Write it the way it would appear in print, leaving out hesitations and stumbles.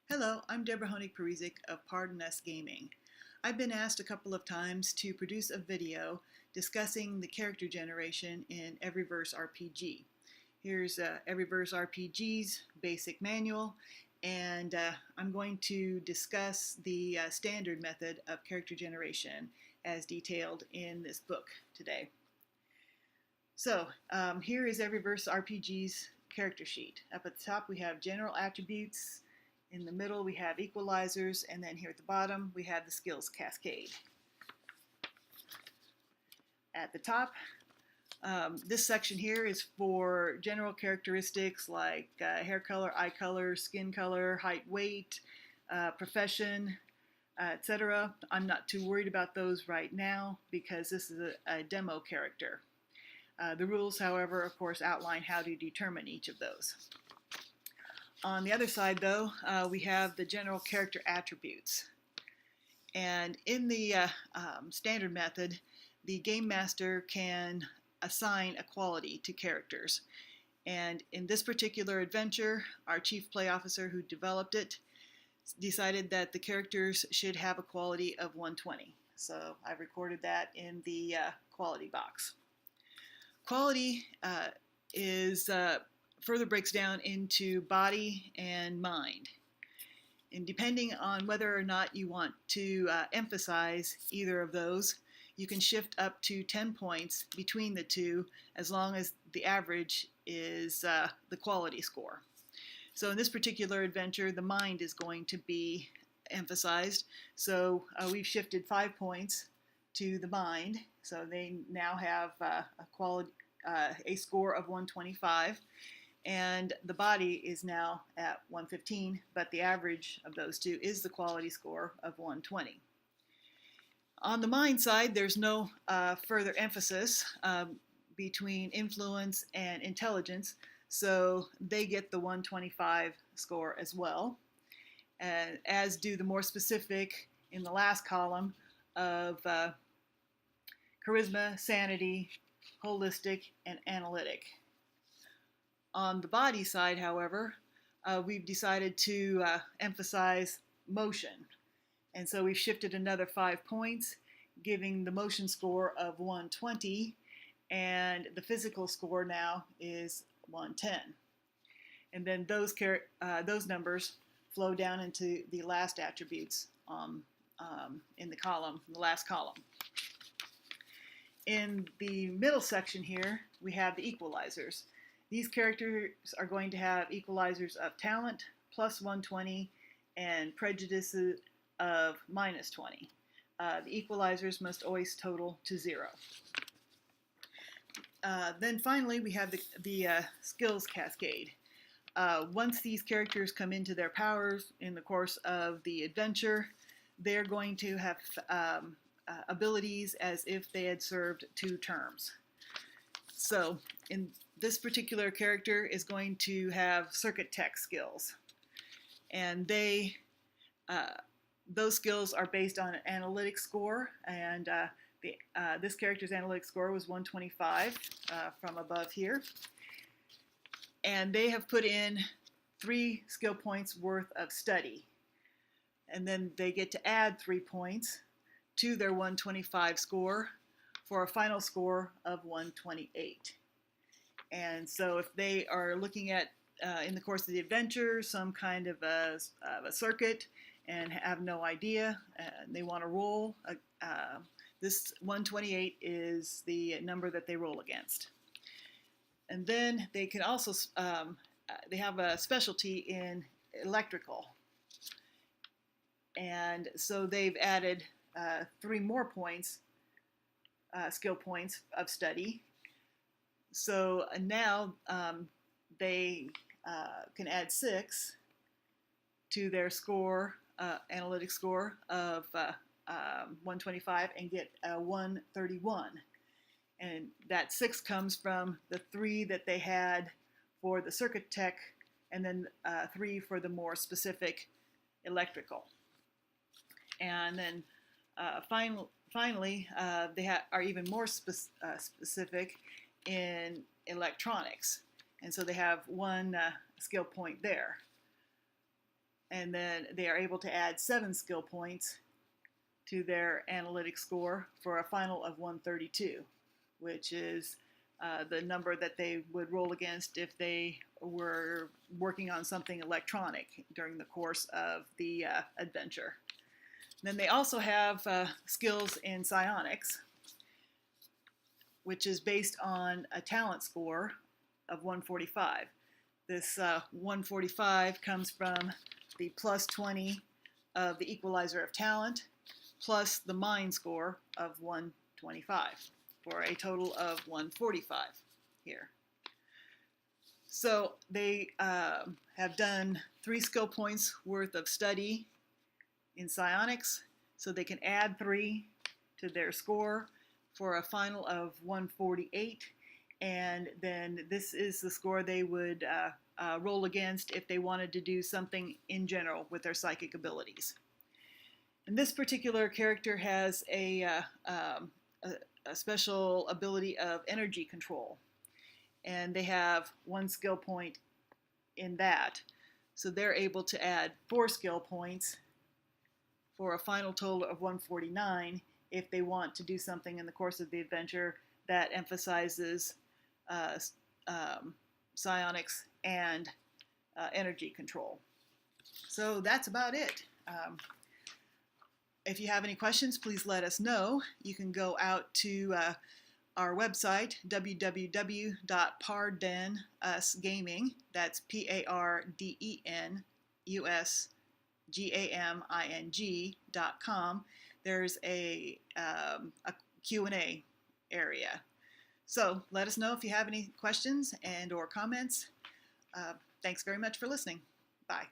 Hello, I'm Deborah Honig-Parizic of Pardon Us Gaming. I've been asked a couple of times to produce a video discussing the character generation in EVERYVERSE RPG. Here's EVERYVERSE RPG's basic manual, and I'm going to discuss the standard method of character generation as detailed in this book today. So here is EVERYVERSE RPG's character sheet. Up at the top we have general attributes. In the middle we have equalizers, and then here at the bottom we have the skills cascade. At the top, this section here is for general characteristics like hair color, eye color, skin color, height, weight, profession, etc. I'm not too worried about those right now because this is a demo character. The rules, however, of course, outline how to determine each of those. On the other side, though, we have the general character attributes. And in the standard method, the game master can assign a quality to characters. And in this particular adventure, our chief play officer who developed it decided that the characters should have a quality of 120. So I recorded that in the quality box. Quality is further breaks down into body and mind. And depending on whether or not you want to emphasize either of those, you can shift up to 10 points between the two as long as the average is the quality score. So in this particular adventure, the mind is going to be emphasized. So we've shifted 5 points to the mind. So they now have a score of 125. And the body is now at 115, but the average of those two is the quality score of 120. On the mind side, there's no further emphasis between influence and intelligence, so they get the 125 score as well, as do the more specific in the last column of charisma, sanity, holistic, and analytic. On the body side, however, we've decided to emphasize motion. And so we've shifted another 5 points, giving the motion score of 120, and the physical score now is 110. And then those numbers flow down into the last attributes in the last column. In the middle section here, we have the equalizers. These characters are going to have equalizers of talent plus 120 and prejudices of minus 20. The equalizers must always total to 0. Then finally we have the skills cascade. Once these characters come into their powers in the course of the adventure, they're going to have abilities as if they had served 2 terms. So in this particular character is going to have circuit tech skills, and those skills are based on an analytic score, and this character's analytic score was 125 from above here, and they have put in 3 skill points worth of study, and then they get to add 3 points to their 125 score for a final score of 128. And so if they are looking at, in the course of the adventure, some kind of a circuit and have no idea, and they want to roll, this 128 is the number that they roll against. And then they can also, they have a specialty in electrical. And so they've added 3 more points, skill points of study. So now they can add 6 to their score, analytic score of 125 and get a 131. And that 6 comes from the 3 that they had for the circuit tech, and then 3 for the more specific electrical. And then finally, they are even more specific in electronics, and so they have 1 skill point there. and then they are able to add 7 skill points to their analytic score for a final of 132, which is the number that they would roll against if they were working on something electronic during the course of the adventure. Then they also have skills in psionics, which is based on a talent score of 145. This 145 comes from the plus 20 of the equalizer of talent plus the mind score of 125 for a total of 145 here. So they have done 3 skill points worth of study in psionics, so they can add 3 to their score for a final of 148, and then this is the score they would roll against if they wanted to do something in general with their psychic abilities. And this particular character has a special ability of energy control, and they have 1 skill point in that, so they're able to add 4 skill points for a final total of 149 if they want to do something in the course of the adventure that emphasizes psionics and energy control. So that's about it. If you have any questions, please let us know. You can go out to our website, www.pardenusgaming, that's PARDENUSGAMING.com. There's a Q&A area. So let us know if you have any questions and or comments. Thanks very much for listening. Bye.